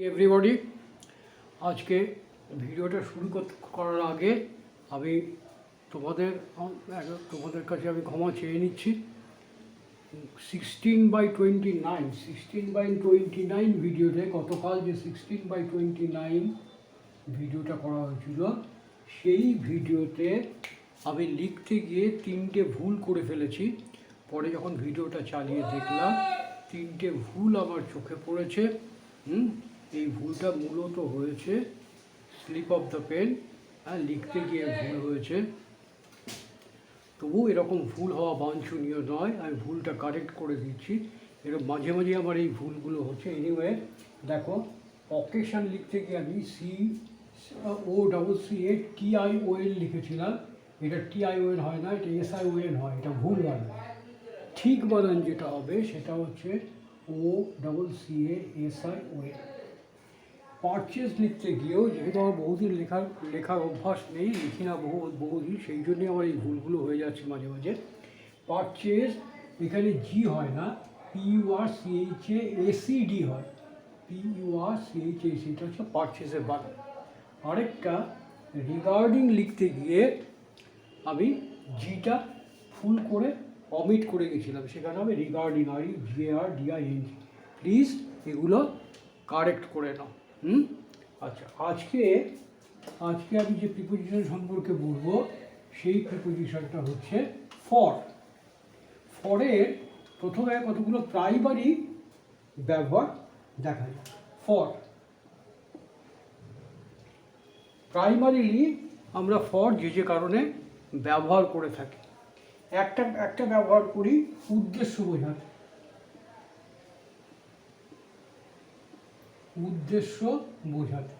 Everybody, আজকে ভিডিওটা শুরু করার আগে আমি তোমাদের কাছে আমি ক্ষমা চেয়ে নিচ্ছি। 16/29 ভিডিওতে গতকাল যে 16/29 ভিডিওটা করা হয়েছিল, সেই ভিডিওতে আমি লিখতে গিয়ে 3টে ভুল করে ফেলেছি। পরে যখন ভিডিওটা চালিয়ে দেখলাম 3টে ভুল আমার চোখে পড়েছে। এই ভুলটা মূলত হয়েছে স্লিপ অফ দ্য পেন, লিখতে গিয়ে ভুল হয়েছে। তবু এরকম ভুল হওয়া বাঞ্ছনীয় নয়, আমি ভুলটা কারেক্ট করে দিচ্ছি। এরকম মাঝে মাঝে আমার এই ভুলগুলো হচ্ছে। এনিওয়ে দেখো, অকেশন লিখতে গিয়ে আমি COCCATION লিখেছিলাম। এটা TION হয় না, এটা SION হয়। এটা ভুল বানান। ঠিক বানান যেটা হবে সেটা হচ্ছে OCCASION। পারচেজ লিখতে গিয়েও যেহেতু আমার বহুদিন লেখার অভ্যাস নেই, লিখি না বহুদিন, সেই জন্যই আমার এই ভুলগুলো হয়ে যাচ্ছে মাঝে মাঝে। পারচেজ এখানে জি হয় না, PURCHACD হয়। PURCHACD, এটা হচ্ছে পারচেজের বানান। আরেকটা, রিগার্ডিং লিখতে গিয়ে আমি জিটা ফুল করে অমিট করে গেছিলাম, সেখানে আমি রিগার্ডিং, REGARDING। প্লিজ এগুলো কারেক্ট করে নাও। আচ্ছা, আজকে আমি যে প্রিপোজিশন সম্পর্কে বলবো সেই প্রিপোজিশনটা হচ্ছে ফর। ফরের প্রথমে কতগুলো প্রাইমারি ব্যবহার দেখা যায়। ফর প্রাইমারিলি আমরা ফর যে কারণে ব্যবহার করে থাকি। একটা ব্যবহার করি উদ্দেশ্য বোঝাতে। উদ্দেশ্য বোঝাতে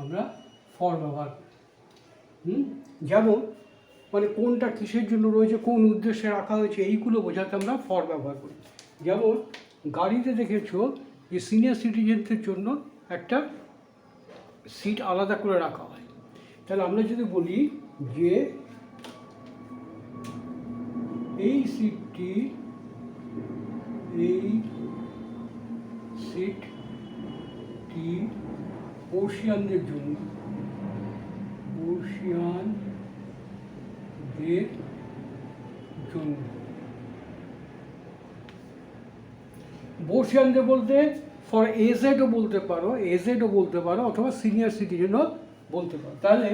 আমরা ফর ব্যবহার করি। যেমন মানে কোনটা কিসের জন্য রয়েছে, কোন উদ্দেশ্যে রাখা হয়েছে, এইগুলো বোঝাতে আমরা ফর ব্যবহার করি। যেমন গাড়িতে দেখেছো যে সিনিয়র সিটিজেনদের জন্য একটা সিট আলাদা করে রাখা হয়। তাহলে আমরা যদি বলি যে এই সিটটি বর্ষিয়ানদের জন্য, বর্ষিয়ানদের বলতে ফর এজেডও বলতে পারো, অথবা সিনিয়র সিটিজেনও বলতে পারো। তাহলে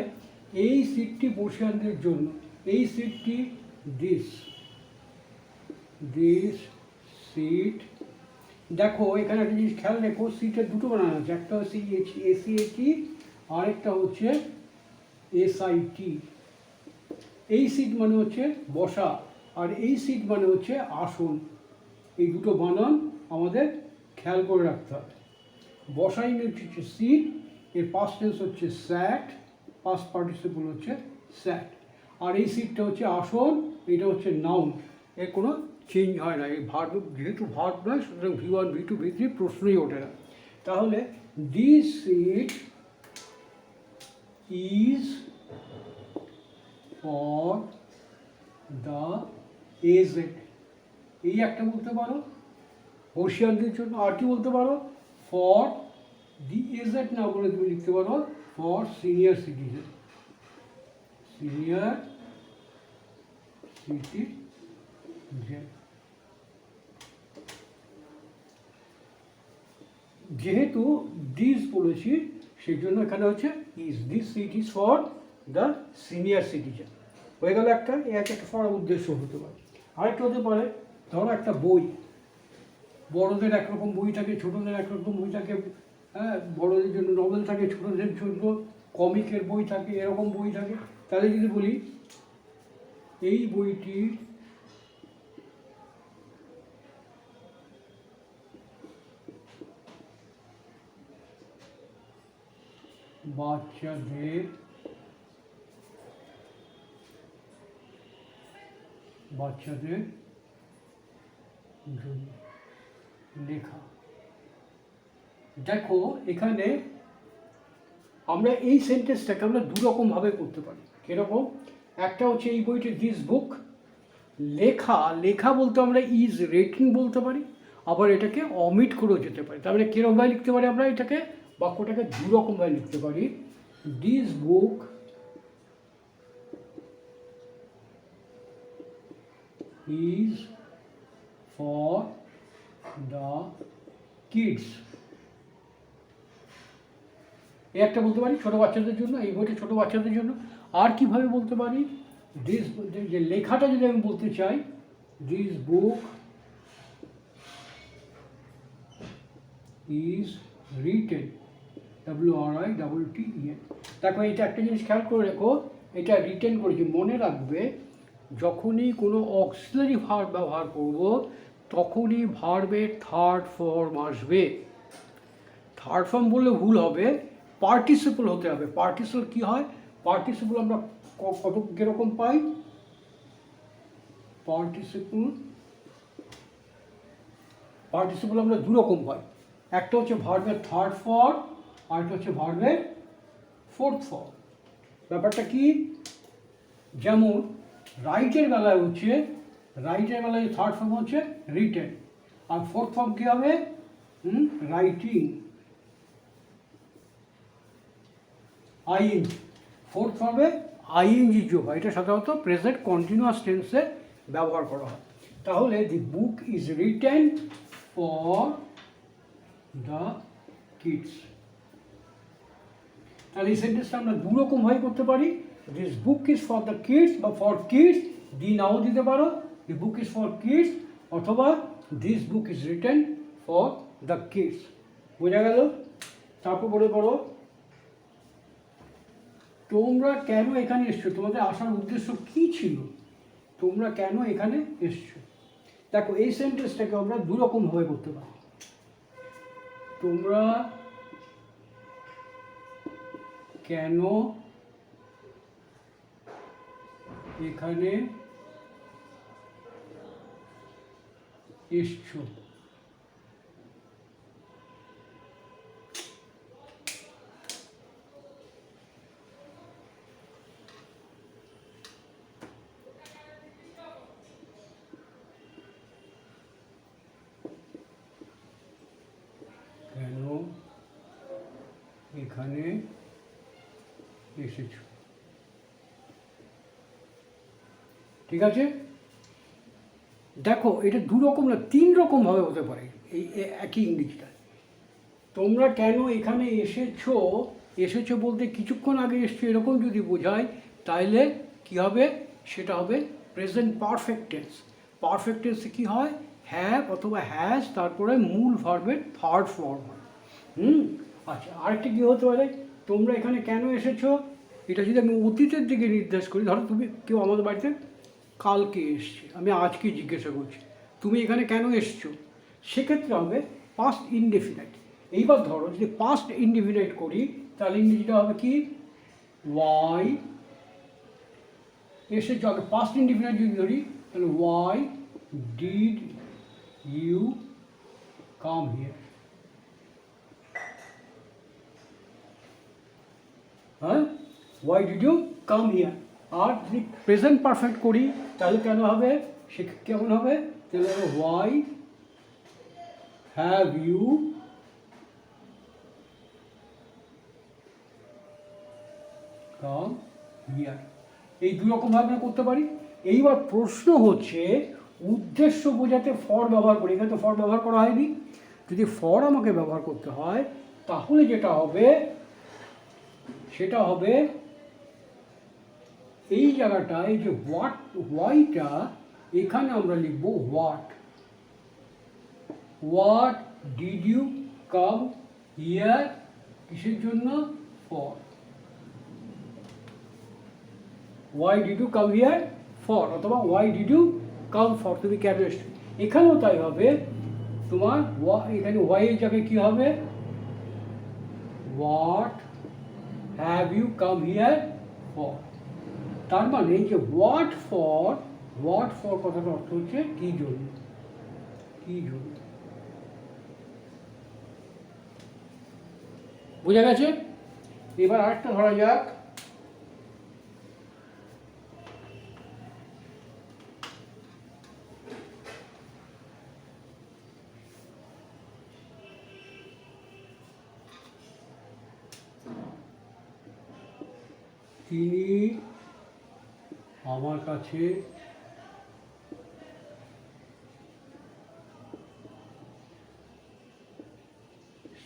এই সিটটি বর্ষিয়ানদের জন্য, এই সিটটি দিস সিট। দেখো এখানে একটা জিনিস খেয়াল রেখো, সিটের দুটো বানানো আছে, একটা হচ্ছে ACAT আর একটা হচ্ছে SIT। এই সিট মানে হচ্ছে বসা, আর এই সিট মানে হচ্ছে আসন। এই দুটো বানান আমাদের খেয়াল করে রাখতে হবে। বসা ইংরেজি হচ্ছে সিট, এর পাস্ট টেন্স হচ্ছে স্যাট, পাস্ট পার্টিসিপল হচ্ছে স্যাট। আর এই সিটটা হচ্ছে আসন, এটা হচ্ছে নাউন, এর কোনো চেঞ্জ হয় না। এই ভার্ব যেহেতু ভার্ব নয়, সুতরাং V1 V2 V3 প্রশ্নই ওঠে না। তাহলে this seat is for the aged. এই একটা বলতে পারো বর্ষিয়ানদের জন্য। আর কি বলতে পারো, ফর দি এজেড না বলে তুমি লিখতে পারো ফর সিনিয়র সিটিজেন। যেহেতু দিস বলেছি সেই জন্য এখানে হচ্ছে is. This seat is for the senior citizen. হয়ে গেল একটা। একটা ফর উদ্দেশ্য হতে পারে। আরেকটা হতে পারে, ধরো একটা বই, বড়দের একরকম বই থাকে, ছোটদের একরকম বই থাকে। বড়দের জন্য নভেল থাকে, ছোটদের জন্য কমিকের বই থাকে, এরকম বই থাকে। তাহলে যদি বলি এই বইটি বাচ্চাদের জন্য লেখা। দেখো এখানে আমরা এই সেন্টেন্সটাকে আমরা দুরকমভাবে করতে পারি। কীরকম? একটা হচ্ছে এই বইটি দিস বুক, লেখা বলতে আমরা ইজ রেটিং বলতে পারি। আবার এটাকে অমিট করেও যেতে পারি। তার মানে কীরকমভাবে লিখতে পারি আমরা এটাকে, বাক্যটাকে দুরকমভাবে লিখতে পারি। This book is for the kids. এই একটা বলতে পারি ছোটো বাচ্চাদের জন্য, এই বইটা ছোটো বাচ্চাদের জন্য। আর কীভাবে বলতে পারি, দিস যে লেখাটা যদি আমি বলতে চাই, this book is written, WRITTEN। দেখো এটা একটা জিনিস খেয়াল করে রেখো, এটা রিটেন করেছি, মনে রাখবে যখনই কোনো অক্সিলারি ভার্ব ব্যবহার করব তখনই ভার্বের থার্ড ফর্ম আসবে। থার্ড ফর্ম বললে ভুল হবে, পার্টিসিপল হতে হবে। পার্টিসিপল কী হয়, পার্টিসিপল আমরা কত কীরকম পাই, পার্টিসিপল আমরা দুরকম পাই। একটা হচ্ছে ভার্বের থার্ড ফর্ম, আর একটা হচ্ছে ভার্বের ফোর্থ ফর্ম। ব্যাপারটা কি, যেমন রাইটের বেলায় হচ্ছে, রাইটের বেলায় থার্ড ফর্ম হচ্ছে রিটেন, আর ফোর্থ ফর্ম কী হবে, রাইটিং, আইএনজি। ফোর্থ ফর্মে আইএনজি যোগ হয়, এটা সাধারণত প্রেজেন্ট কন্টিনিউয়াস টেন্সে ব্যবহার করা হয়। তাহলে the book is written for the kids. তাহলে এই সেন্টেন্সটা আমরা দুরকমভাবে করতে পারি, this book is for the kids বা ফর কিডস, দি নাও দিতে পারো, the book is for kids, অথবা this book is written for the kids. বোঝা গেল? তারপর বলে পড়ো, তোমরা কেন এখানে এসছো, তোমাদের আসার উদ্দেশ্য কী ছিল, তোমরা কেন এখানে এসছো। দেখো এই সেন্টেন্সটাকে আমরা দুরকমভাবে করতে পারি। তোমরা কেন এখানে এসছো, কেন এখানে এসেছো। ঠিক আছে, দেখো এটা দুরকম না, তিন রকমভাবে হতে পারে এই একই ইংরেজিটা। তোমরা কেন এখানে এসেছো, এসেছো বলতে কিছুক্ষণ আগে এসছো এরকম যদি বোঝায়, তাহলে কি হবে, সেটা হবে প্রেজেন্ট পারফেক্ট টেন্স। পারফেক্ট টেন্সে কী হয়, হ্যাভ অথবা হ্যাজ, তারপরে মূল ভার্বের থার্ড ফর্ম হয়। আচ্ছা, আরেকটা কী হতে পারে, তোমরা এখানে কেন এসেছো, এটা যদি আমি অতীতের দিকে নির্দেশ করি, ধরো তুমি কেউ আমাদের বাড়িতে কালকে এসছে, আমি আজকে জিজ্ঞাসা করছি তুমি এখানে কেন এসছো, সেক্ষেত্রে হবে পাস্ট ইনডেফিনাইট। এইবার ধরো যদি পাস্ট ইনডেফিনাইট করি, তাহলে ইংরেজিটা হবে কি, ওয়াই এসেছো। আগে পাস্ট ইনডেফিনাইট যদি ধরি, তাহলে why did you come here. হ্যাঁ, why did you come here. আর যদি প্রেজেন্ট পারফেক্ট করি, তাহলে কেন হবে, সে কেমন হবে, তাহলে হবে why have you come here. এই দুরকমভাবে আমরা করতে পারি। এইবার প্রশ্ন হচ্ছে, উদ্দেশ্য বোঝাতে ফর ব্যবহার করি, এখানে তো ফর ব্যবহার করা হয়নি। যদি ফর আমাকে ব্যবহার করতে হয়, তাহলে যেটা হবে সেটা হবে এই জায়গাটায়, এই যে হোয়াট, ওয়াইটা এখানে আমরা লিখব what. What did you come here, কিসের জন্য, for. Why did you come here for, অথবা why did you come for, তুমি কেন এসছো। এখানেও তাই হবে, তোমার এখানে ওয়াই এর জায়গায় কী হবে, what have you come here for. তার মানে এই যে হোয়াট ফর কথাটার অর্থ হচ্ছে কি জন্য, কি জন্য। বোঝা গেছে? এবার আরেকটা ধরা যাক, তিনি আমার কাছে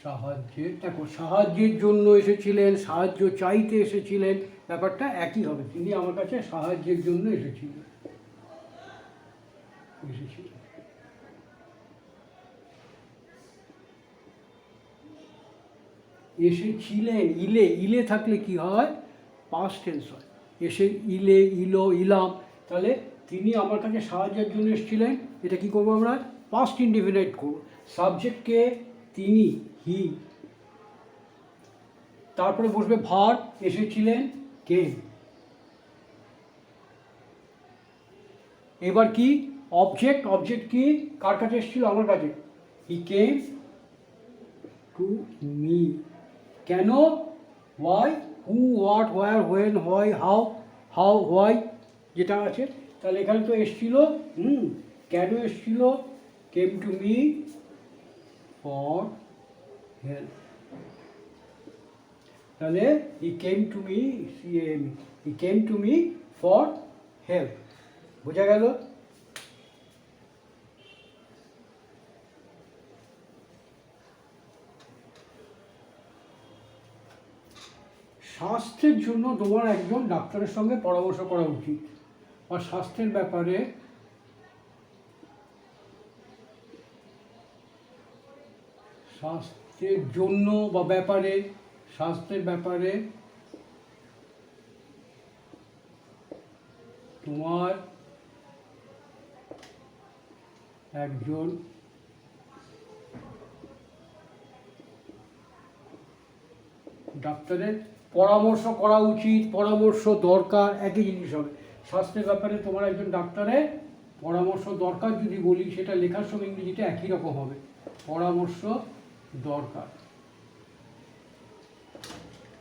সাহায্যের জন্য এসেছিলেন, সাহায্য চাইতে এসেছিলেন, ব্যাপারটা একই হবে। তিনি আমার কাছে সাহায্যের জন্য এসেছিলেন। এসেছিলেন, ইলে থাকলে কি হয়, পাস্ট টেন্স হয়। ইলে, ইলো, ইলাম, তাহলে তিনি আমার কাছে সাহায্যের জন্য এসেছিলেন, এটা কি করবো আমরা, পাস্ট ইনডিফিনাইট করবো। সাবজেক্টকে তিনি, হি, তারপরে বসবে ভার্ব, এসেছিলেন, কেম। এবার কি অবজেক্ট কি, কার কাছে এসেছিল, আমার কাছে, হি কেম টু মি। কেন, why, who, what, where, when, why, how, why যেটা আছে, তাহলে এখানে তো এসেছিল, কেন এসেছিল, came to me for help. তাহলে he came to me, he came to me for help. বোঝা গেল? স্বাস্থ্যের জন্য তোমার একজন ডাক্তারের সঙ্গে পরামর্শ করা উচিত, বা স্বাস্থ্যের ব্যাপারে স্বাস্থ্যের জন্য বা ব্যাপারে, স্বাস্থ্যের ব্যাপারে তোমার একজন ডাক্তারের পরামর্শ করা উচিত, পরামর্শ দরকার, একই জিনিস হবে। স্বাস্থ্যের ব্যাপারে তোমার একজন ডাক্তারের পরামর্শ দরকার যদি বলি, সেটা লেখার সময় ইংরেজিটা একই রকম হবে, পরামর্শ দরকার।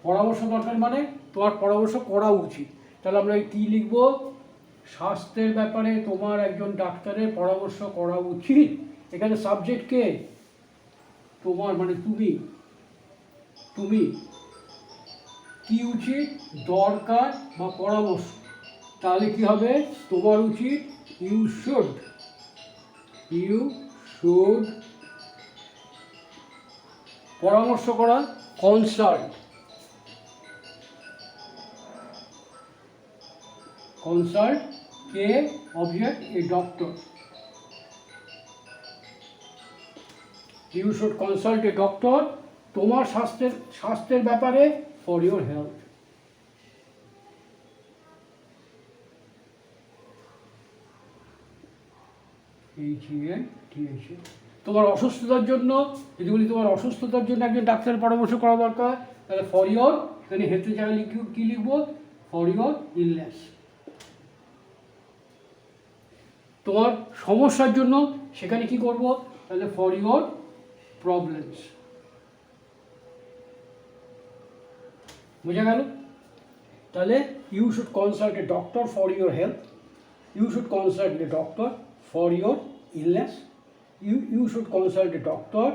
পরামর্শ দরকার মানে তোমার পরামর্শ করা উচিত। তাহলে আমরা কি লিখব, স্বাস্থ্যের ব্যাপারে তোমার একজন ডাক্তারের পরামর্শ করা উচিত। এখানে সাবজেক্টকে তোমার, মানে তুমি কি উচিত, দরকার বা পরামর্শ, তাহলে কি হবে, তোমার উচিত, ইউ শুড পরামর্শ করা, কনসাল্ট কে object, a doctor, you should consult a doctor, তোমার স্বাস্থ্যের ব্যাপারে, ফর ইউর হেলথ। তোমার অসুস্থতার জন্য, যদি বলি তোমার অসুস্থতার জন্য একজন ডাক্তারের পরামর্শ করা দরকার, তাহলে ফর ইউর, এখানে হেলথের জায়গায় কি লিখবো, ফর ইউর ইলনেস। তোমার সমস্যার জন্য সেখানে কি করব, তাহলে ফর ইউর প্রবলেমস। বোঝা গেল? তাহলে you should consult a doctor for your health, you should consult a doctor for your illness, you should consult a doctor